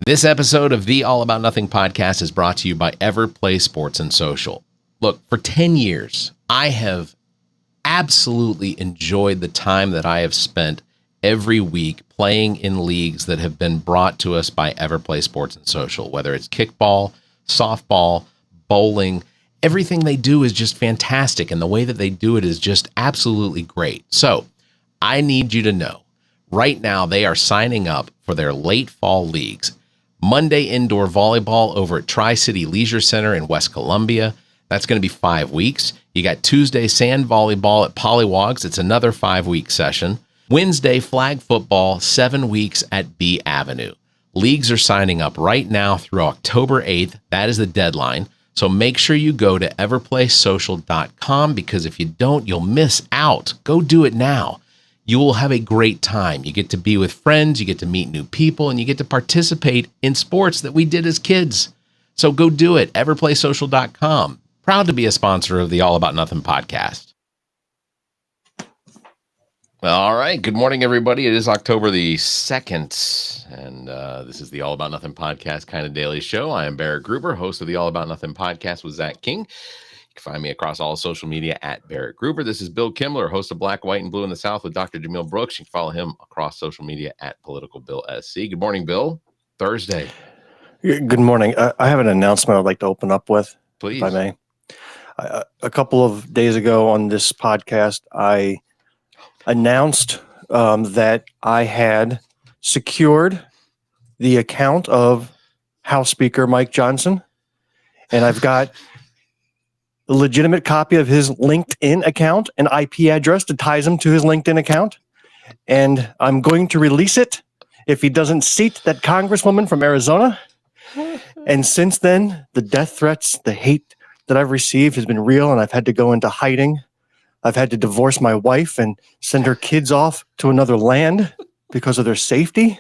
This episode of the All About Nothing podcast is brought to you by Everplay Sports and Social. Look, for 10 years, I have absolutely enjoyed the time that I have spent every week playing in leagues that have been brought to us by Everplay Sports and Social, whether it's kickball, softball, bowling. Everything they do is just fantastic, and the way that they do it is just absolutely great. So I need you to know, right now they are signing up for their late fall leagues. Monday indoor volleyball over at Tri-City Leisure Center in West Columbia. That's going to be 5 weeks. You got Tuesday sand volleyball at Pollywogs. It's another 5-week session. Wednesday flag football, 7 weeks at B Avenue. Leagues are signing up right now through October 8th. That is the deadline. So make sure you go to everplaysocial.com, because if you don't, you'll miss out. Go do it now. You will have a great time. You get to be with friends, you get to meet new people, and you get to participate in sports that we did as kids. So go do it, everplaysocial.com. Proud to be a sponsor of the All About Nothing podcast. Well, all right. Good morning, everybody. It is October the 2nd, and this is the All About Nothing podcast kind of daily show. I am Barrett Gruber, host of the All About Nothing podcast with Zach King. You can find me across all social media at Barrett Gruber. This is Bill Kimler, host of Black, White, and Blue in the South with Dr. Jamil Brooks. You can follow him across social media at politicalbillsc. Good morning, Bill. Thursday. Good morning. I have an announcement I'd like to open up with, Please. if I may. A couple of days ago on this podcast, I announced that I had secured the account of House Speaker Mike Johnson, and I've got a legitimate copy of his LinkedIn account, an IP address that ties him to his LinkedIn account, and I'm going to release it if he doesn't seat that congresswoman from Arizona. And since then, the death threats, the hate that I've received has been real, and I've had to go into hiding. I've had to divorce my wife and send her kids off to another land because of their safety.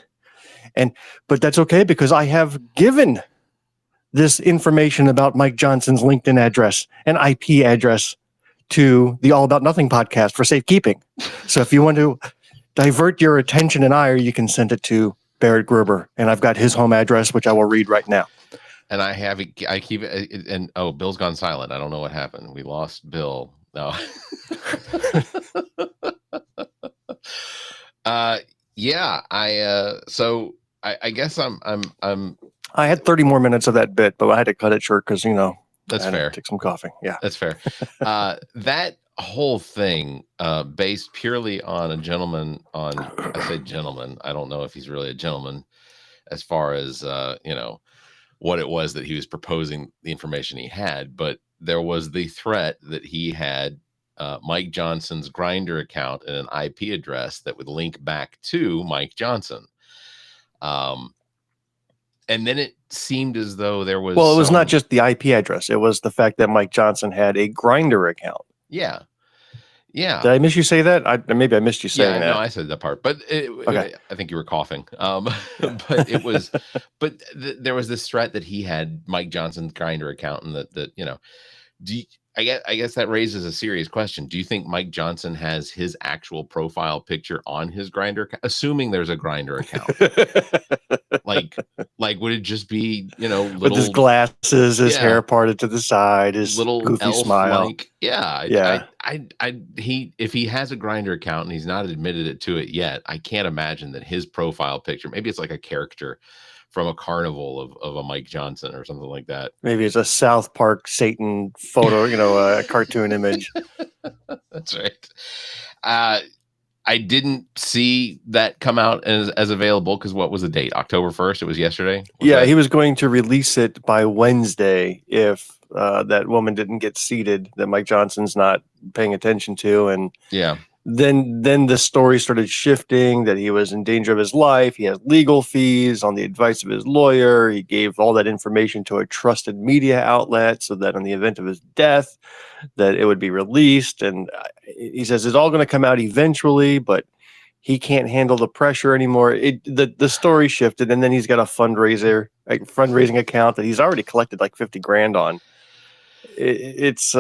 But that's okay, because I have given this information about Mike Johnson's LinkedIn address and IP address to the All About Nothing podcast for safekeeping. So if you want to divert your attention and ire, you can send it to Barrett Gruber, and I've got his home address, which I will read right now. And I keep it, and Bill's gone silent. I don't know what happened. We lost Bill. No. So I guess I had 30 more minutes of that bit, but I had to cut it short because, that's fair. Take some coffee. Yeah, that's fair. That whole thing, based purely on a gentleman I say gentleman, I don't know if he's really a gentleman as far as, what it was that he was proposing, the information he had, but there was the threat that he had Mike Johnson's Grindr account and an IP address that would link back to Mike Johnson. And then it seemed as though there was... Well, it was not just the IP address. It was the fact that Mike Johnson had a Grindr account. Yeah. Yeah. Did I miss you say that? Maybe I missed you saying that. No, I said that part, but okay. I think you were coughing. But it was, there was this threat that he had Mike Johnson's Grindr account, and that I guess that raises a serious question. Do you think Mike Johnson has his actual profile picture on his Grindr, assuming there's a Grindr account? like would it just be, little, with his glasses, his hair parted to the side, his little goofy smile? If he has a Grindr account and he's not admitted it to it yet, I can't imagine that his profile picture, maybe it's like a character from a carnival of a Mike Johnson or something like that. Maybe it's a South Park Satan photo, a cartoon image. That's right. I didn't see that come out as available, because what was the date? October 1st? It was yesterday? He was going to release it by Wednesday if that woman didn't get seated, that Mike Johnson's not paying attention to. And yeah. Then the story started shifting, that he was in danger of his life. He has legal fees on the advice of his lawyer. He gave all that information to a trusted media outlet so that in the event of his death, that it would be released. And he says it's all going to come out eventually, but he can't handle the pressure anymore. The story shifted, and then he's got a fundraising account that he's already collected like $50,000 on. It's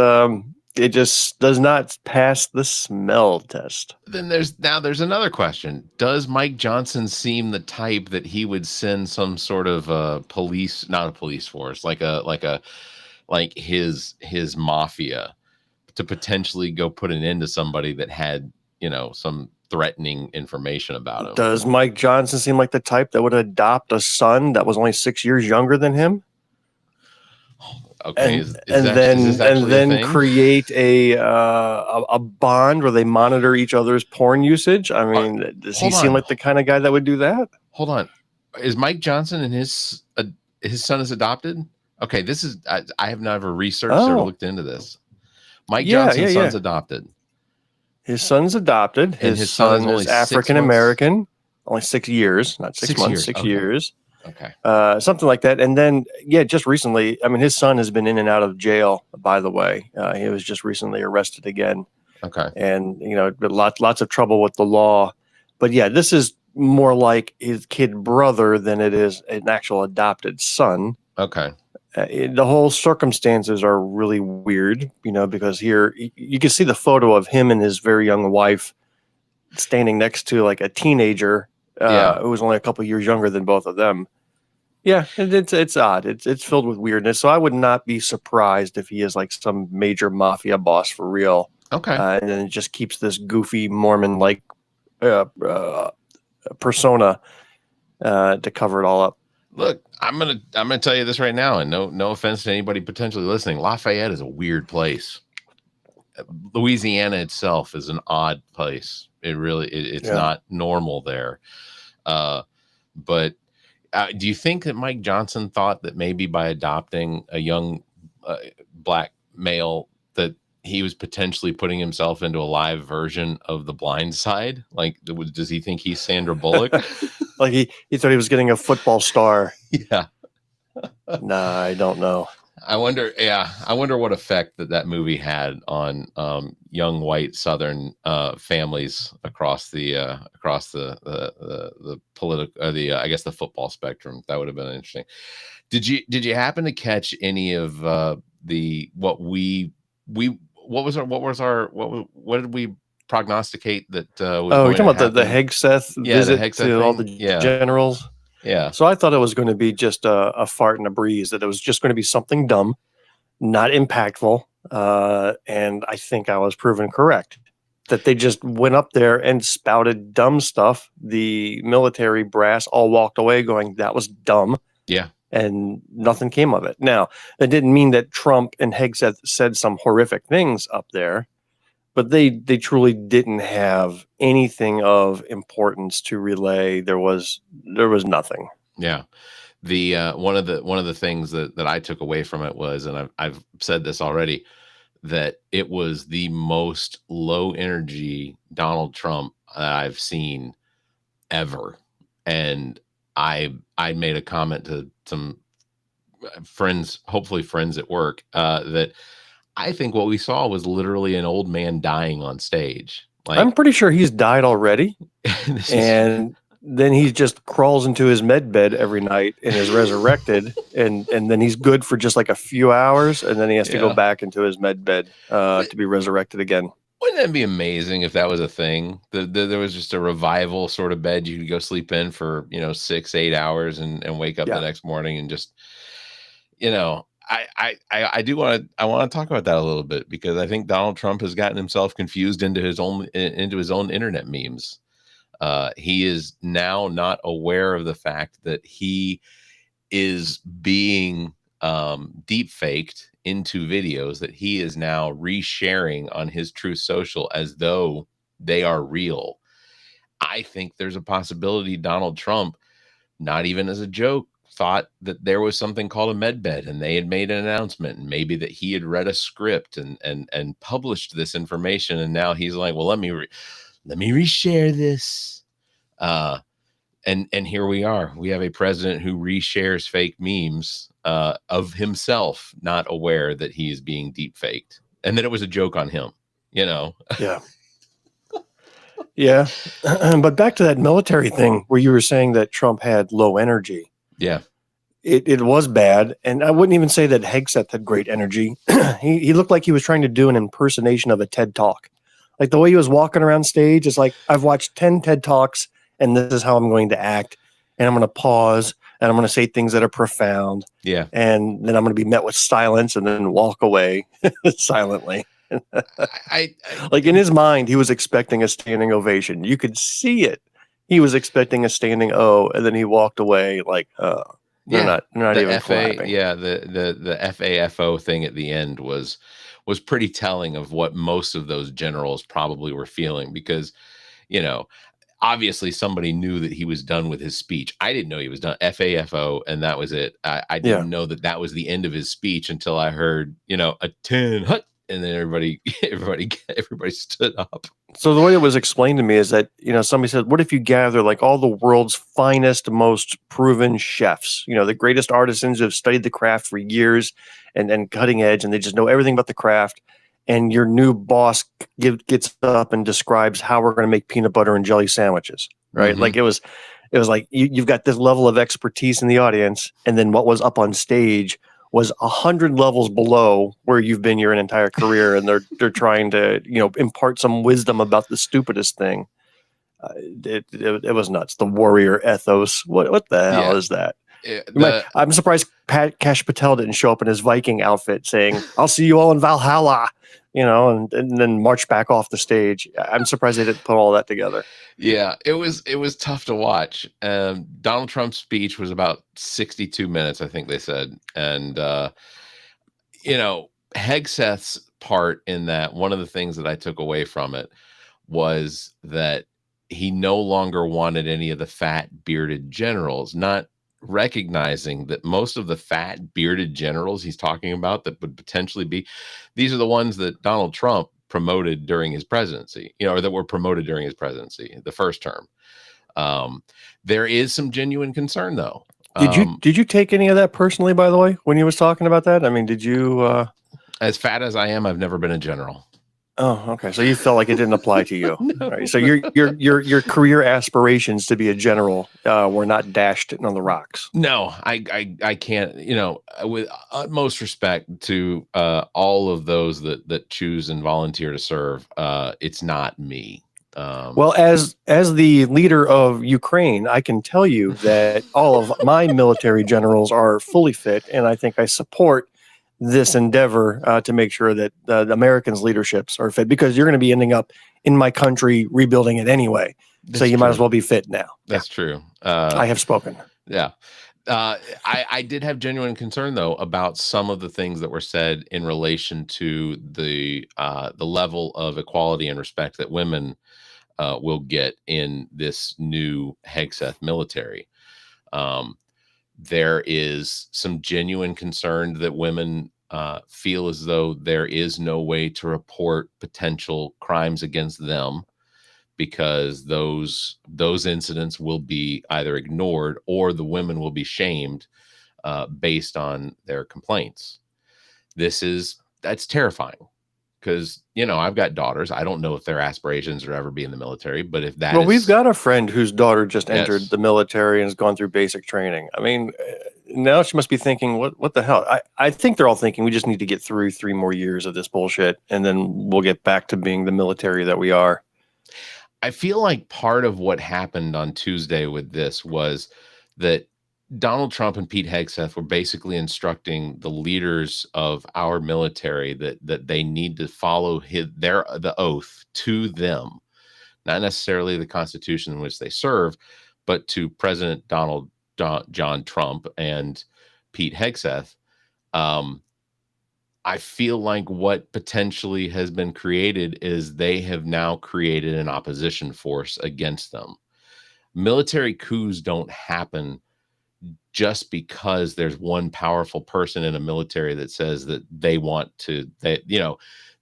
it just does not pass the smell test. Then there's another question. Does Mike Johnson seem the type that he would send some sort of police, not a police force, like his mafia to potentially go put an end to somebody that had, some threatening information about him? Does Mike Johnson seem like the type that would adopt a son that was only 6 years younger than him? Okay, and then create a bond where they monitor each other's porn usage? I mean, does he seem like the kind of guy that would do that? Hold on. Is Mike Johnson and his son is adopted? Okay, this is I have never researched or looked into this. Mike Johnson's son's adopted. His son's adopted. His son is African American. Only 6 years, not 6 months, 6 years. Okay. Something like that. And then, just recently, I mean, his son has been in and out of jail, by the way. He was just recently arrested again. Okay. And, lots of trouble with the law. But this is more like his kid brother than it is an actual adopted son. Okay. The whole circumstances are really weird, because here you can see the photo of him and his very young wife standing next to like a teenager who was only a couple years younger than both of them. Yeah, it's odd. It's filled with weirdness. So I would not be surprised if he is like some major mafia boss for real. Okay. And then it just keeps this goofy Mormon-like persona to cover it all up. Look, I'm gonna tell you this right now, and no offense to anybody potentially listening. Lafayette is a weird place. Louisiana itself is an odd place. It's not normal there. But do you think that Mike Johnson thought that maybe by adopting a young black male that he was potentially putting himself into a live version of The Blind Side? Like, does he think he's Sandra Bullock? Like he thought he was getting a football star. Yeah. Nah, I don't know. I wonder what effect that movie had on young white Southern families across the political, I guess the football spectrum. That would have been interesting. Did you happen to catch any of what did we prognosticate that? You're talking about the Hegseth visit to all the generals. Yeah. So I thought it was going to be just a fart in a breeze, that it was just going to be something dumb, not impactful. And I think I was proven correct, that they just went up there and spouted dumb stuff. The military brass all walked away going, that was dumb. Yeah. And nothing came of it. Now, that didn't mean that Trump and Hegseth said some horrific things up there, but they truly didn't have anything of importance to relay. There was nothing. Yeah. The one of the things that I took away from it was, and I've said this already, that it was the most low energy Donald Trump that I've seen ever. And I made a comment to some friends, hopefully friends at work, that I think what we saw was literally an old man dying on stage. Like, I'm pretty sure he's died already. And then he just crawls into his med bed every night and is resurrected. and then he's good for just like a few hours. And then he has to go back into his med bed to be resurrected again. Wouldn't that be amazing if that was a thing? There was just a revival sort of bed you could go sleep in for, 6-8 hours and wake up the next morning and just, I want to talk about that a little bit, because I think Donald Trump has gotten himself confused into his own internet memes. He is now not aware of the fact that he is being deep faked into videos that he is now resharing on his Truth Social as though they are real. I think there's a possibility Donald Trump, not even as a joke, thought that there was something called a med bed and they had made an announcement, and maybe that he had read a script and published this information. And now he's like, well, let me reshare this. And here we are. We have a president who reshares fake memes of himself, not aware that he is being deep faked and that it was a joke on him, Yeah. Yeah. But back to that military thing where you were saying that Trump had low energy. Yeah. it was bad, and I wouldn't even say that Hegseth had great energy. He looked like he was trying to do an impersonation of a TED Talk. Like the way he was walking around stage is like, I've watched 10 TED Talks, and this is how I'm going to act. And I'm going to pause, and I'm going to say things that are profound. Yeah. And then I'm going to be met with silence and then walk away silently. Like in his mind, he was expecting a standing ovation. You could see it. He was expecting a standing O, and then he walked away like, they're not even clapping. Yeah, the FAFO thing at the end was pretty telling of what most of those generals probably were feeling, because, you know, obviously somebody knew that he was done with his speech. I didn't know he was done. FAFO, and that was it. I didn't know that was the end of his speech until I heard, a 10 hut, and then everybody stood up. So the way it was explained to me is that, somebody said, what if you gather like all the world's finest, most proven chefs, the greatest artisans who have studied the craft for years and cutting edge, and they just know everything about the craft. And your new boss gets up and describes how we're going to make peanut butter and jelly sandwiches, right? Mm-hmm. Like it was like you've got this level of expertise in the audience, and then what was up on stage was 100 levels below where you've been your entire career, and they're trying to impart some wisdom about the stupidest thing. It was nuts. The warrior ethos. What the hell is that? I'm surprised Kash Patel didn't show up in his Viking outfit saying, "I'll see you all in Valhalla," and then march back off the stage. I'm surprised they didn't put all that together. Yeah, it was tough to watch. Donald Trump's speech was about 62 minutes, I think they said. And, Hegseth's part in that, one of the things that I took away from it was that he no longer wanted any of the fat, bearded generals, not recognizing that most of the fat, bearded generals he's talking about that would potentially be, these are the ones that Donald Trump promoted during his presidency, or that were promoted during his presidency, the first term. There is some genuine concern, though. Did you take any of that personally, by the way, when he was talking about that? I mean, did you? As fat as I am, I've never been a general. Oh, okay. So you felt like it didn't apply to you. No. Right. So your career aspirations to be a general were not dashed on the rocks. No, I can't. With utmost respect to all of those that choose and volunteer to serve, it's not me. Well, as the leader of Ukraine, I can tell you that all of my military generals are fully fit, and I think I support this endeavor to make sure that the Americans' leaderships are fit, because you're going to be ending up in my country rebuilding it anyway. So you might as well be fit now. That's true. I have spoken. Yeah. I did have genuine concern, though, about some of the things that were said in relation to the level of equality and respect that women will get in this new Hegseth military. There is some genuine concern that women feel as though there is no way to report potential crimes against them, because those incidents will be either ignored or the women will be shamed based on their complaints. That's terrifying, because I've got daughters. I don't know if their aspirations are ever be in the military, but if that we've got a friend whose daughter just entered the military and has gone through basic training. I mean, now she must be thinking, what the hell? I think they're all thinking we just need to get through 3 more years of this bullshit, and then we'll get back to being the military that we are. I feel like part of what happened on Tuesday with this was that Donald Trump and Pete Hegseth were basically instructing the leaders of our military that they need to follow the oath to them, not necessarily the Constitution in which they serve, but to President John Trump and Pete Hegseth. I feel like what potentially has been created is they have now created an opposition force against them. Military coups don't happen just because there's one powerful person in a military that says that they want to,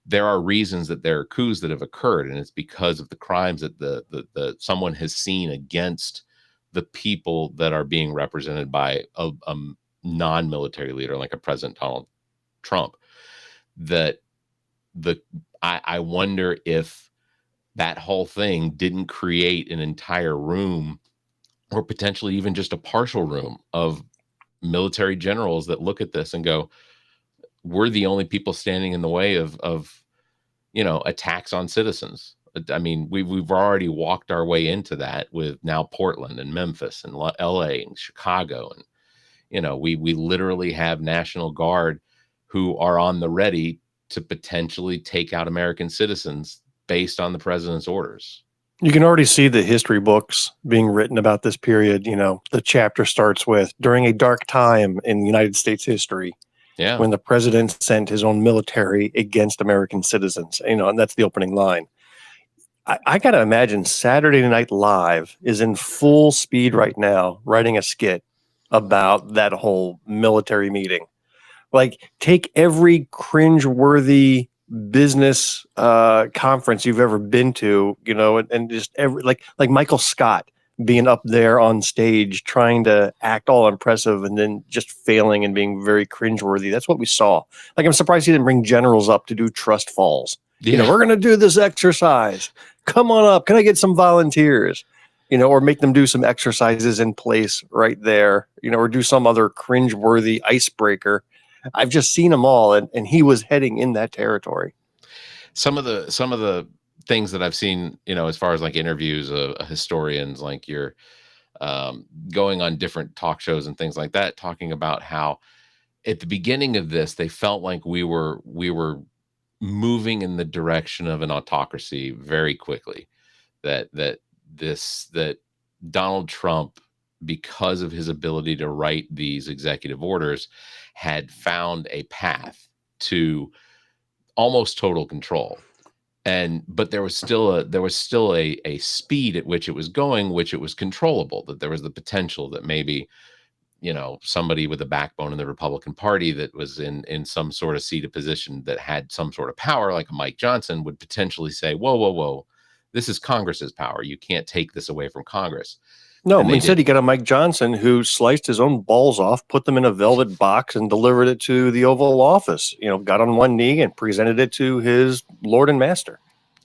there are reasons that there are coups that have occurred, and it's because of the crimes that the someone has seen against the people that are being represented by a non-military leader like a President Donald Trump. I wonder if that whole thing didn't create an entire room, or potentially even just a partial room, of military generals that look at this and go, we're the only people standing in the way of attacks on citizens. I mean, we've already walked our way into that with now Portland and Memphis and LA and Chicago. And, we literally have National Guard who are on the ready to potentially take out American citizens based on the president's orders. You can already see the history books being written about this period. The chapter starts with, during a dark time in United States history, when the president sent his own military against American citizens, and that's the opening line. I got to imagine Saturday Night Live is in full speed right now, writing a skit about that whole military meeting. Like, take every cringeworthy business conference you've ever been to, and just every like Michael Scott being up there on stage trying to act all impressive and then just failing and being very cringeworthy. That's what we saw. Like, I'm surprised he didn't bring generals up to do trust falls. Yeah. We're going to do this exercise. Come on up. Can I get some volunteers? Or make them do some exercises in place right there, or do some other cringeworthy icebreaker. I've just seen them all, and he was heading in that territory. Some of the things that I've seen, as far as like interviews of historians, like you're going on different talk shows and things like that, talking about how at the beginning of this, they felt like we were moving in the direction of an autocracy very quickly. That Donald Trump, because of his ability to write these executive orders, had found a path to almost total control. But there was still a speed at which it was going, which it was controllable, that there was the potential that maybe, somebody with a backbone in the Republican Party that was in some sort of seat of position that had some sort of power, like a Mike Johnson, would potentially say, whoa, this is Congress's power. You can't take this away from Congress. No, instead he got a Mike Johnson who sliced his own balls off, put them in a velvet box, and delivered it to the Oval Office. Got on one knee and presented it to his Lord and Master.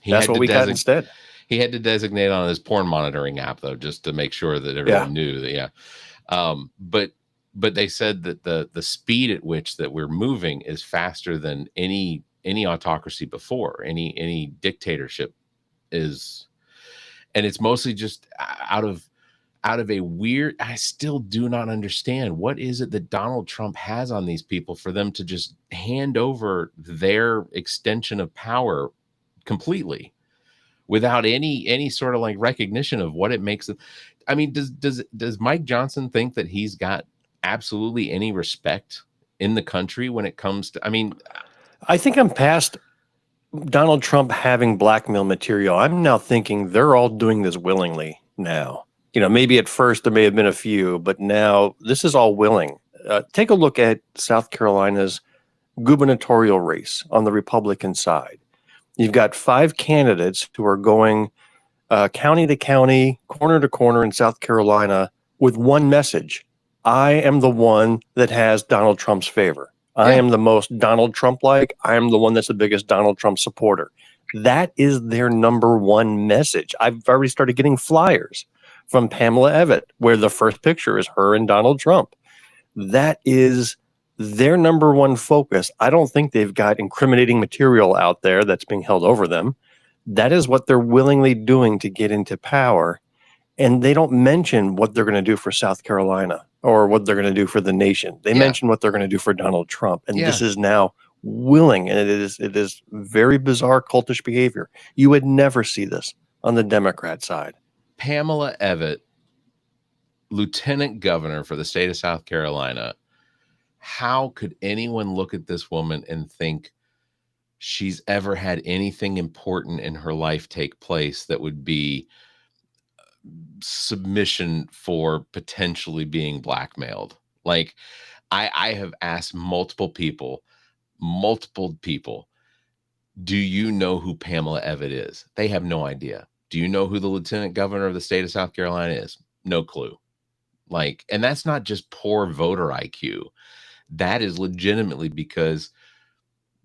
That's what we got instead. He had to designate on his porn monitoring app, though, just to make sure that everyone knew that. Yeah. But they said that the speed at which that we're moving is faster than any autocracy before, any dictatorship is, and it's mostly just out of a weird, I still do not understand what is it that Donald Trump has on these people for them to just hand over their extension of power completely without any sort of like recognition of what it makes them. I mean, does Mike Johnson think that he's got absolutely any respect in the country when it comes to, I think I'm past Donald Trump having blackmail material. I'm now thinking they're all doing this willingly now. Maybe at first there may have been a few, but now this is all willing. Take a look at South Carolina's gubernatorial race on the Republican side. You've got 5 candidates who are going county to county, corner to corner in South Carolina with one message. I am the one that has Donald Trump's favor. I am the most Donald Trump-like. I am the one that's the biggest Donald Trump supporter. That is their number one message. I've already started getting flyers from Pamela Evett, where the first picture is her and Donald Trump. That is their number one focus. I don't think they've got incriminating material out there that's being held over them. That is what they're willingly doing to get into power. And they don't mention what they're going to do for South Carolina or what they're going to do for the nation. They mention what they're going to do for Donald Trump. And this is now willing. And it is very bizarre cultish behavior. You would never see this on the Democrat side. Pamela Evett, lieutenant governor for the state of South Carolina. How could anyone look at this woman and think she's ever had anything important in her life take place that would be submission for potentially being blackmailed? Like, I have asked multiple people, do you know who Pamela Evett is? They have no idea. Do you know who the lieutenant governor of the state of South Carolina is? No clue. Like, and that's not just poor voter IQ. That is legitimately because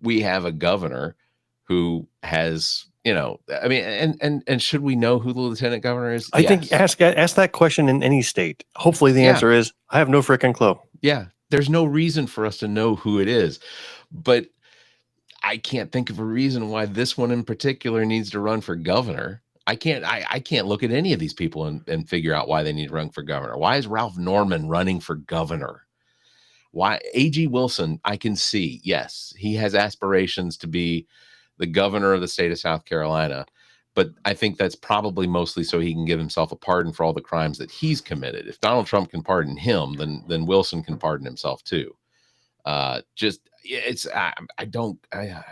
we have a governor who has, and should we know who the lieutenant governor is? I think ask that question in any state. Hopefully the answer is, I have no freaking clue. Yeah. There's no reason for us to know who it is. But I can't think of a reason why this one in particular needs to run for governor. I can't look at any of these people and figure out why they need to run for governor. Why is Ralph Norman running for governor? Why A.G. Wilson, I can see, yes, he has aspirations to be the governor of the state of South Carolina, but I think that's probably mostly so he can give himself a pardon for all the crimes that he's committed. If Donald Trump can pardon him, then Wilson can pardon himself too. It's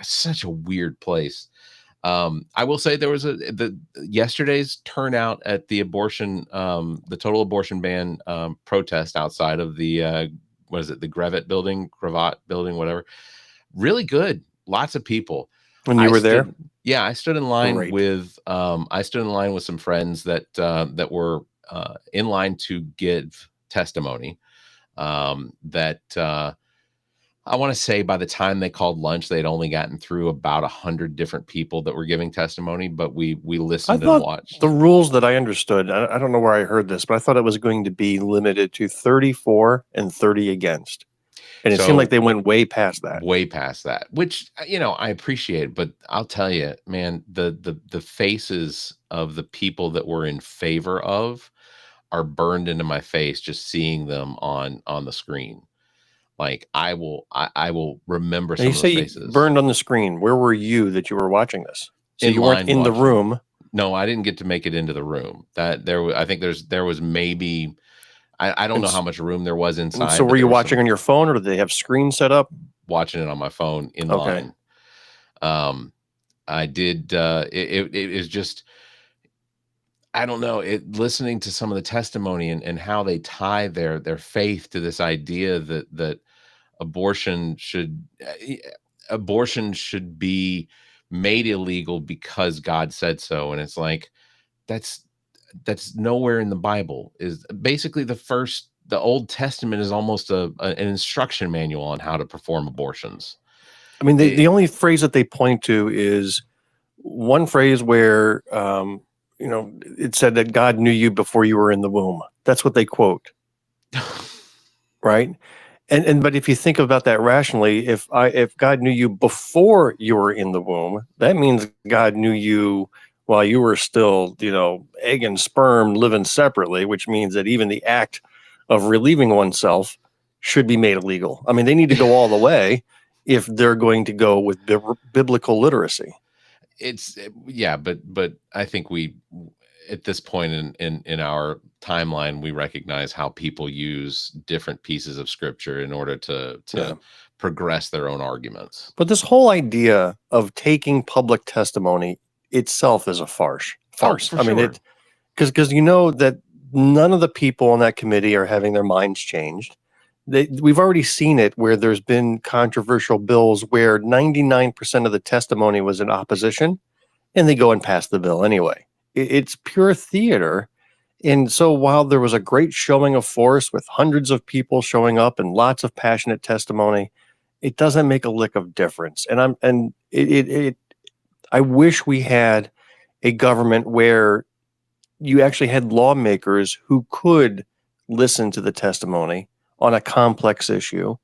such a weird place. I will say there was yesterday's turnout at the total abortion ban protest outside of the the Gravet building, whatever. Really good. Lots of people. When you were there? Yeah, I stood in line Great. with some friends that were in line to give testimony. I want to say by the time they called lunch, they'd only gotten through about 100 different people that were giving testimony, but we listened and watched. The rules that I understood, I don't know where I heard this, but I thought it was going to be limited to 34 and 30 against. And it seemed like they went way past that. Way past that, which, I appreciate, but I'll tell you, man, the faces of the people that we're in favor of are burned into my face just seeing them on the screen. Like I will remember some of those faces. Burned on the screen. Where were you that you were watching this? So you weren't in the room. No, I didn't get to make it into the room. I think there was maybe, I don't know how much room there was inside. So were you watching on your phone, or did they have screens set up? Watching it on my phone in line. I did. It is just, I don't know. Listening to some of the testimony and how they tie their faith to this idea that abortion should be made illegal because God said so, and it's like that's nowhere in the Bible. Is basically the Old Testament is almost an instruction manual on how to perform abortions. I mean, the only phrase that they point to is one phrase where it said that God knew you before you were in the womb. That's what they quote. Right? But if you think about that rationally, if God knew you before you were in the womb, that means God knew you while you were still, egg and sperm living separately, which means that even the act of relieving oneself should be made illegal. I mean, they need to go all the way if they're going to go with biblical literacy. But I think we, at this point in our timeline, we recognize how people use different pieces of scripture in order to progress their own arguments. But this whole idea of taking public testimony itself is a farce. I mean, because that none of the people on that committee are having their minds changed. We've already seen it where there's been controversial bills where 99% of the testimony was in opposition, and they go and pass the bill anyway. It's pure theater. And so while there was a great showing of force with hundreds of people showing up and lots of passionate testimony, it doesn't make a lick of difference. I wish we had a government where you actually had lawmakers who could listen to the testimony on a complex issue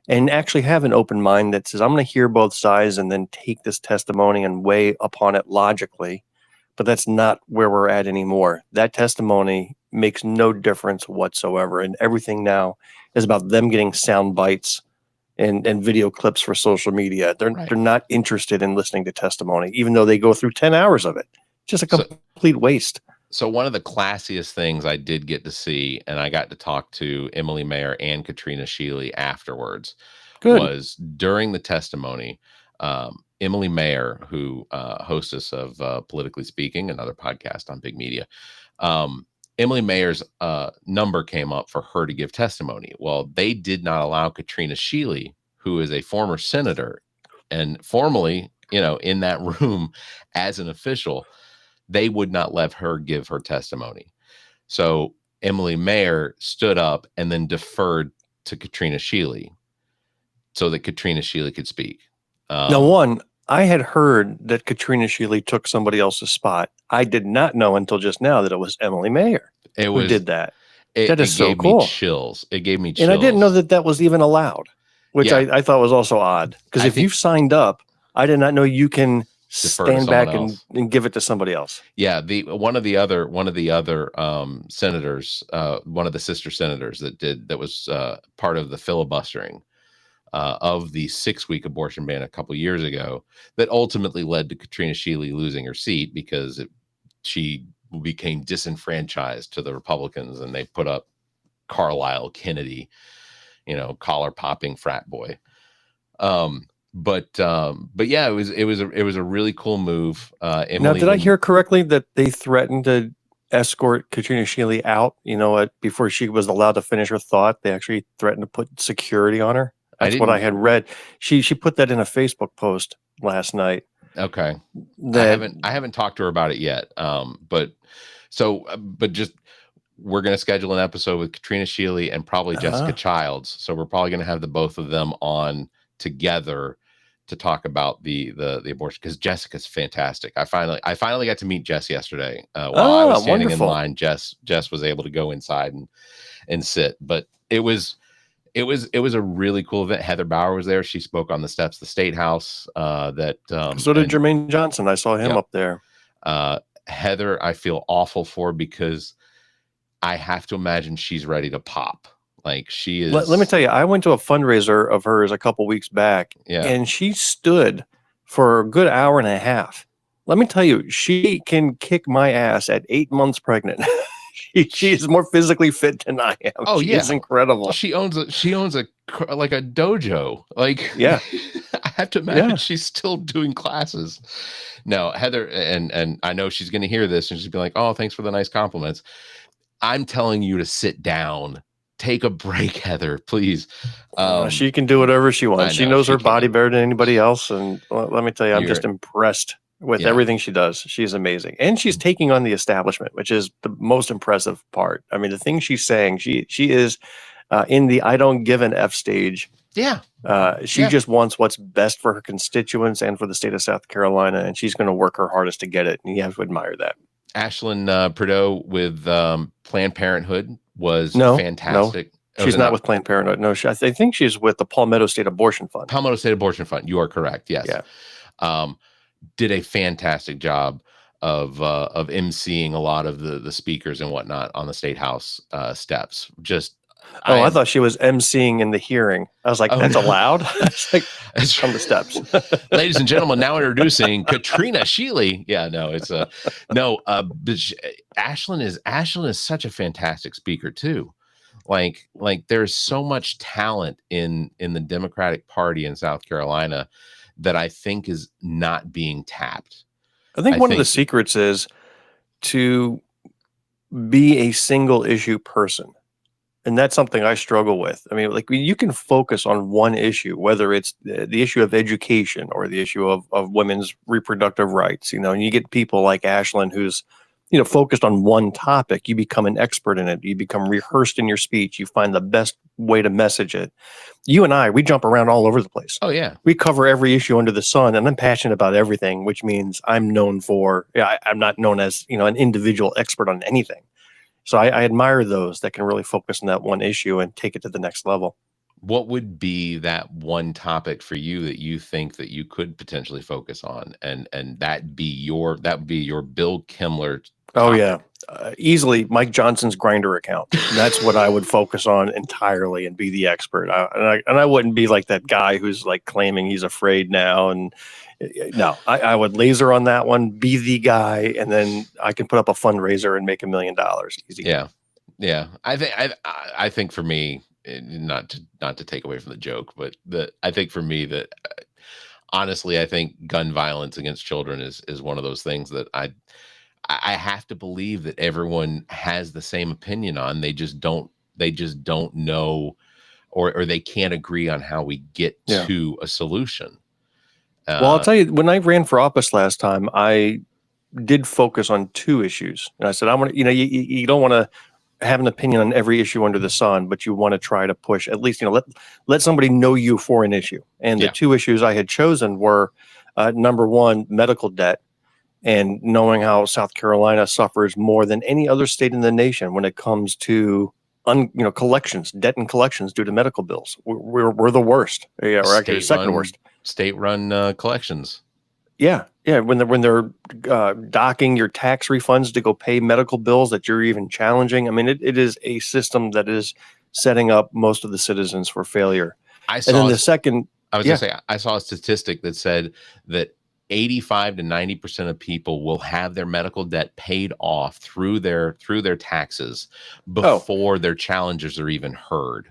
and actually have an open mind that says, I'm going to hear both sides and then take this testimony and weigh upon it logically. But that's not where we're at anymore. That testimony makes no difference whatsoever. And everything now is about them getting sound bites and video clips for social media. They're not interested in listening to testimony, even though they go through 10 hours of it. Just a complete waste. So one of the classiest things I did get to see, and I got to talk to Emily Mayer and Katrina Shealy afterwards, was during the testimony. Emily Mayer, who hostess of Politically Speaking, another podcast on big media, Emily Mayer's number came up for her to give testimony. Well, they did not allow Katrina Shealy, who is a former senator and formerly, in that room as an official, they would not let her give her testimony. So Emily Mayer stood up and then deferred to Katrina Shealy so that Katrina Shealy could speak. Now, I had heard that Katrina Shealy took somebody else's spot. I did not know until just now that it was Emily Mayer who did that. That is so gave cool. me chills. It gave me chills. And I didn't know that was even allowed, which Yeah. I thought was also odd. Because if you've signed up, I did not know you can stand back and give it to somebody else. Yeah, one of the other senators, one of the sister senators that was part of the filibustering of the 6-week abortion ban a couple years ago, that ultimately led to Katrina Shealy losing her seat because she became disenfranchised to the Republicans, and they put up Carlisle Kennedy, collar popping frat boy. But yeah, it was a really cool move. Emily, now, did I hear correctly that they threatened to escort Katrina Shealy out? Before she was allowed to finish her thought, they actually threatened to put security on her. That's what I had read. She put that in a Facebook post last night. Okay. I haven't talked to her about it yet. But just, we're going to schedule an episode with Katrina Shealy and probably Jessica Childs. So we're probably going to have the both of them on together to talk about the abortion, because Jessica's fantastic. I finally got to meet Jess yesterday. While I was standing in line, Jess was able to go inside and sit. But it was a really cool event. Heather Bauer was there. She spoke on the steps of the State House. So did Jermaine Johnson. I saw him up there. Heather, I feel awful for, because I have to imagine she's ready to pop. Like, she is. Let me tell you, I went to a fundraiser of hers a couple weeks back, and she stood for a good hour and a half. Let me tell you, she can kick my ass at 8 months pregnant. She is more physically fit than I am. Oh, she is incredible. She owns a like a dojo. Like, yeah, I have to imagine she's still doing classes. No, Heather, and I know she's going to hear this and she's be like, "Oh, thanks for the nice compliments." I'm telling you to sit down, take a break, Heather, please. She can do whatever she wants. She knows her body better than anybody else, and let me tell you, I'm just impressed with everything she does. She's amazing. And she's taking on the establishment, which is the most impressive part. I mean, the things she's saying, she is in the I don't give an F stage. Yeah. She just wants what's best for her constituents and for the state of South Carolina, and she's going to work her hardest to get it. And you have to admire that. Ashlyn Prideaux with Planned Parenthood was fantastic. No, she's not with Planned Parenthood. No, I think she's with the Palmetto State Abortion Fund. Palmetto State Abortion Fund. You are correct. Yes. Yeah. Did a fantastic job of emceeing a lot of the speakers and whatnot on the State House steps. Just. I thought she was emceeing in the hearing. I was like, that's allowed? It's like, it's from the steps. Ladies and gentlemen, now introducing Katrina Shealy. Yeah, no, it's Ashlyn is such a fantastic speaker too. Like there's so much talent in the Democratic Party in South Carolina that I think is not being tapped. I think one of the secrets is to be a single issue person. And that's something I struggle with. I mean, like, you can focus on one issue, whether it's the issue of education or the issue of women's reproductive rights, and you get people like Ashlyn who's, focused on one topic. You become an expert in it. You become rehearsed in your speech. You find the best way to message it. You and I, we jump around all over the place. Oh, yeah. We cover every issue under the sun, and I'm passionate about everything, which means I'm known for, I'm not known as, an individual expert on anything. So I admire those that can really focus on that one issue and take it to the next level. What would be that one topic for you that you think that you could potentially focus on, and that would be your Bill Kimler topic? Oh yeah, easily Mike Johnson's Grindr account. That's what I would focus on entirely and be the expert. I wouldn't be like that guy who's like claiming he's afraid now. And no, I would laser on that one, be the guy, and then I can put up a fundraiser and make $1 million easy. Yeah. I think for me, not to take away from the joke, but I think for me that honestly, I think gun violence against children is one of those things that I have to believe that everyone has the same opinion on. They just don't know, or they can't agree on how we get to a solution. Well, I'll tell you, when I ran for office last time, I did focus on 2 issues. And I said, I want to, you don't want to have an opinion on every issue under the sun, but you want to try to push at least, let somebody know you for an issue. And the 2 issues I had chosen were, number 1, medical debt, and knowing how South Carolina suffers more than any other state in the nation when it comes to collections, debt and collections due to medical bills. We're the worst. Yeah, we're actually the second worst. State-run collections. Yeah. When they're docking your tax refunds to go pay medical bills that you're even challenging. I mean, it is a system that is setting up most of the citizens for failure. I saw a statistic that said that 85 to 90% of people will have their medical debt paid off through their taxes before their challenges are even heard.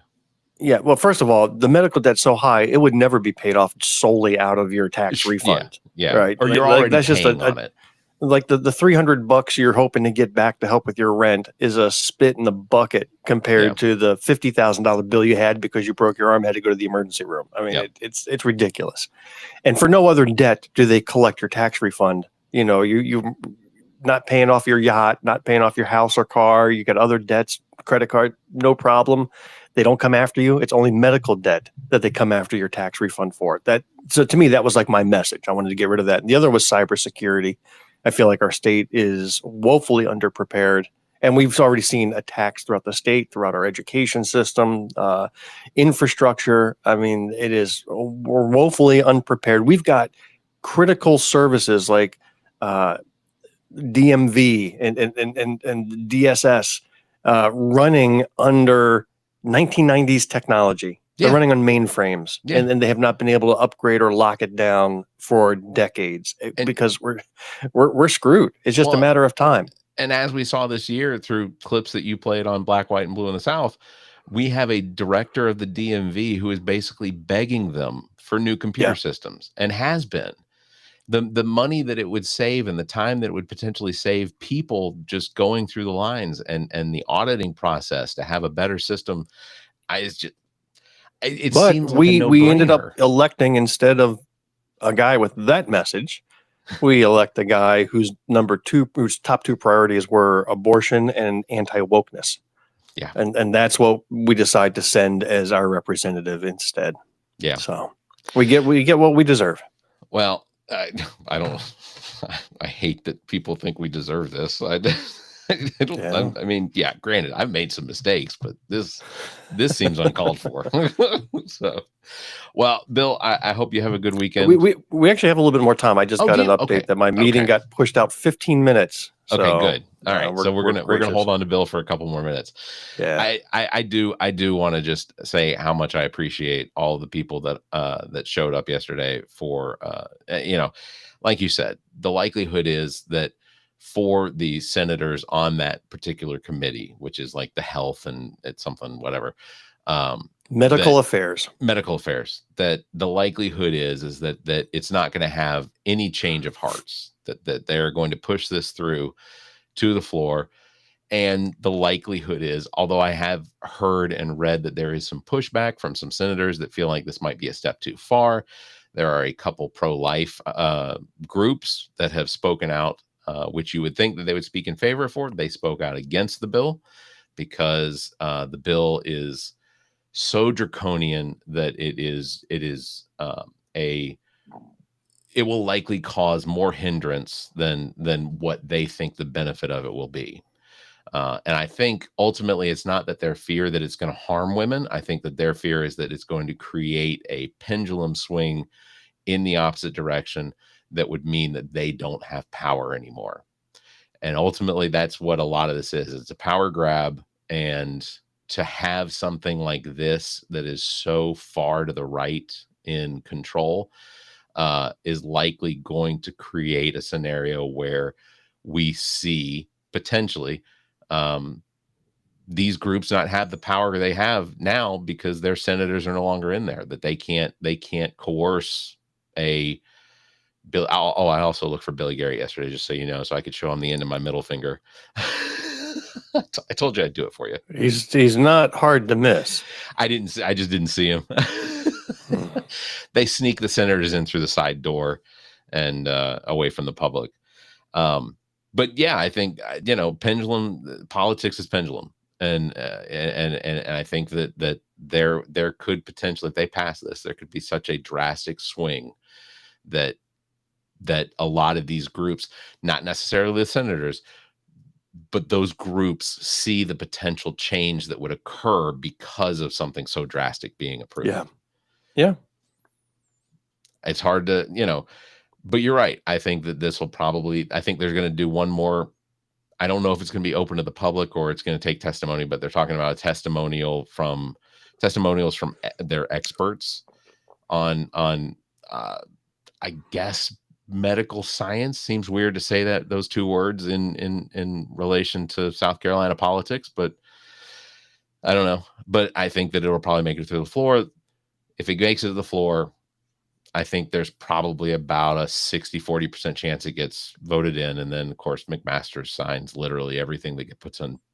Yeah. Well, first of all, the medical debt's so high, it would never be paid off solely out of your tax refund. Yeah. Right. Or you're already paying on it. Like the $300 you're hoping to get back to help with your rent is a spit in the bucket compared to the $50,000 bill you had because you broke your arm, had to go to the emergency room. I mean, it's ridiculous. And for no other debt do they collect your tax refund. You know, you not paying off your yacht, not paying off your house or car. You got other debts, credit card, no problem. They don't come after you. It's only medical debt that they come after your tax refund for. So to me, that was like my message. I wanted to get rid of that. And the other was cybersecurity. I feel like our state is woefully underprepared, and we've already seen attacks throughout the state, throughout our education system, infrastructure. I mean, we're woefully unprepared. We've got critical services like DMV and DSS running under 1990s technology. They're running on mainframes, and they have not been able to upgrade or lock it down for decades because we're screwed. It's just a matter of time. And as we saw this year through clips that you played on Black, White, and Blue in the South, we have a director of the DMV who is basically begging them for new computer systems, and has been. The money that it would save and the time that it would potentially save people just going through the lines and the auditing process to have a better system. Seems like we ended up electing, instead of a guy with that message, we elect a guy whose top two priorities were abortion and anti-wokeness. Yeah. And that's what we decide to send as our representative instead. Yeah. So we get what we deserve. Well, I hate that people think we deserve this. I mean, granted, I've made some mistakes, but this seems uncalled for. So, well, Bill, I hope you have a good weekend. We actually have a little bit more time. I just got an update that my meeting got pushed out 15 minutes. So, okay, good. All right, so we're gonna hold on to Bill for a couple more minutes. Yeah, I do want to just say how much I appreciate all the people that showed up yesterday for like you said, the likelihood is that for the senators on that particular committee, which is like the health and it's something whatever, medical affairs, that the likelihood is that it's not going to have any change of hearts, that they're going to push this through to the floor. And the likelihood is, although I have heard and read that there is some pushback from some senators that feel like this might be a step too far, there are a couple pro-life groups that have spoken out, which you would think that they would speak in favor for. They spoke out against the bill because the bill is so draconian that it will likely cause more hindrance than what they think the benefit of it will be. And I think ultimately it's not that their fear that it's going to harm women. I think that their fear is that it's going to create a pendulum swing in the opposite direction that would mean that they don't have power anymore. And ultimately that's what a lot of this is. It's a power grab, and to have something like this that is so far to the right in control is likely going to create a scenario where we see potentially these groups not have the power they have now because their senators are no longer in there, that they can't coerce a bill. I also looked for Billy Garrett yesterday, just so you know, so I could show him the end of my middle finger. I told you I'd do it for you. He's not hard to miss. I just didn't see him. They sneak the senators in through the side door and away from the public. But yeah, I think pendulum politics is pendulum, and I think that there could potentially, if they pass this, there could be such a drastic swing that a lot of these groups, not necessarily the senators, but those groups see the potential change that would occur because of something so drastic being approved. Yeah. Yeah. It's hard to, but you're right. I think that this will I think they're going to do one more. I don't know if it's going to be open to the public or it's going to take testimony, but they're talking about testimonials from their experts on I guess medical science. Seems weird to say that those two words in relation to South Carolina politics, but I don't know. But I think that it'll probably make it through the floor. If it makes it to the floor, I think there's probably about a 60-40% chance it gets voted in. And then, of course, McMaster signs literally everything that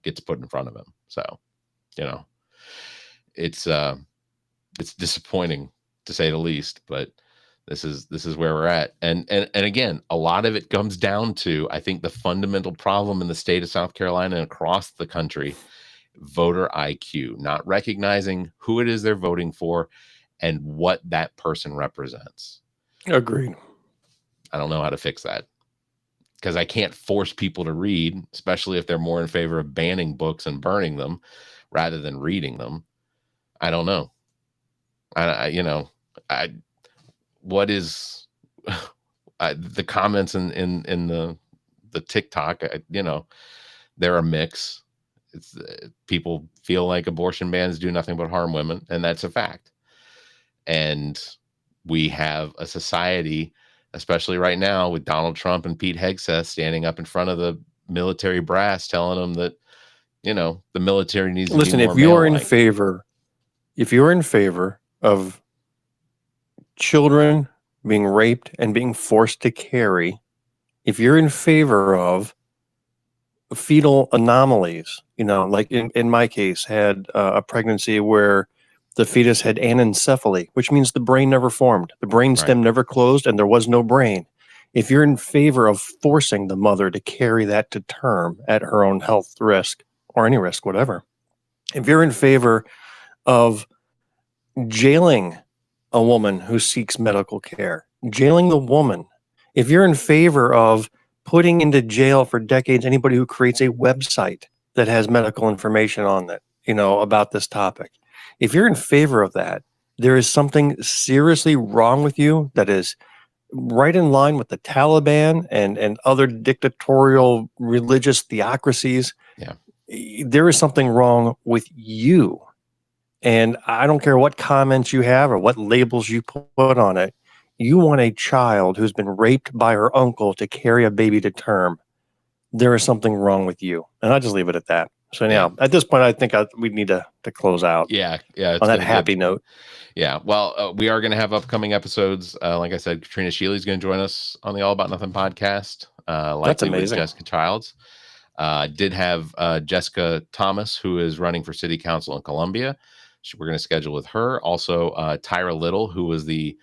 gets put in front of him. So, it's disappointing to say the least, but this is where we're at. And again, a lot of it comes down to, I think, the fundamental problem in the state of South Carolina and across the country, voter IQ, not recognizing who it is they're voting for and what that person represents. Agreed. I don't know how to fix that because I can't force people to read, especially if they're more in favor of banning books and burning them rather than reading them. I don't know. What is the comments in the TikTok, they're a mix. It's people feel like abortion bans do nothing but harm women, and that's a fact. And we have a society, especially right now with Donald Trump and Pete Hegseth standing up in front of the military brass, telling them that, the military needs to be more if you're in favor of children being raped and being forced to carry, if you're in favor of fetal anomalies, like in my case, had a pregnancy where the fetus had anencephaly, which means the brain never formed. The brain stem never closed and there was no brain. If you're in favor of forcing the mother to carry that to term at her own health risk or any risk, whatever, if you're in favor of jailing a woman who seeks medical care, jailing the woman, if you're in favor of putting into jail for decades anybody who creates a website that has medical information on it, about this topic, if you're in favor of that, there is something seriously wrong with you that is right in line with the Taliban and other dictatorial religious theocracies. Yeah. There is something wrong with you. And I don't care what comments you have or what labels you put on it. You want a child who's been raped by her uncle to carry a baby to term. There is something wrong with you. And I'll just leave it at that. So now, at this point, I think we need to close out. Yeah. On that happy note. Yeah. Well, we are going to have upcoming episodes. Like I said, Katrina Shealy's going to join us on the All About Nothing podcast. That's amazing. With Jessica Childs. Did have Jessica Thomas, who is running for city council in Columbia. We're going to schedule with her. Also, Tyra Little, who was the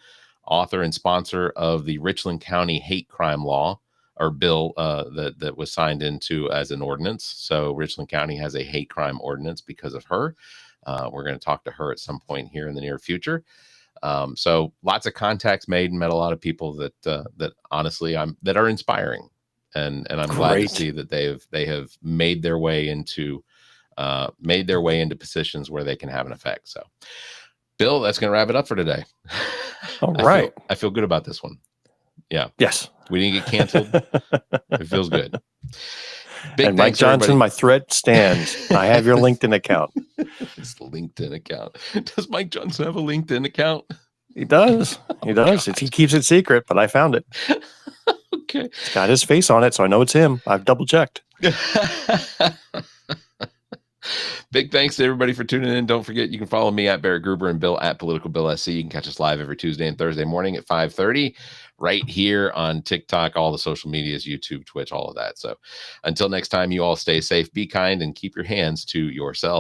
author and sponsor of the Richland County hate crime law or bill that was signed into as an ordinance. So Richland County has a hate crime ordinance because of her. We're going to talk to her at some point here in the near future. So lots of contacts made and met a lot of people that honestly that are inspiring, and I'm glad to see that they have made their way into positions where they can have an effect. So, Bill, that's going to wrap it up for today. All right. I feel good about this one. Yeah. Yes. We didn't get canceled. It feels good. And Mike Johnson, my threat stands. I have your LinkedIn account. It's the LinkedIn account. Does Mike Johnson have a LinkedIn account? He does. He does. He keeps it secret, but I found it. Okay. It's got his face on it, so I know it's him. I've double checked. Big thanks to everybody for tuning in. Don't forget, you can follow me at Barrett Gruber and Bill at politicalbillsc. You can catch us live every Tuesday and Thursday morning at 5:30 right here on TikTok, all the social medias, YouTube, Twitch, all of that. So until next time, you all stay safe, be kind, and keep your hands to yourself.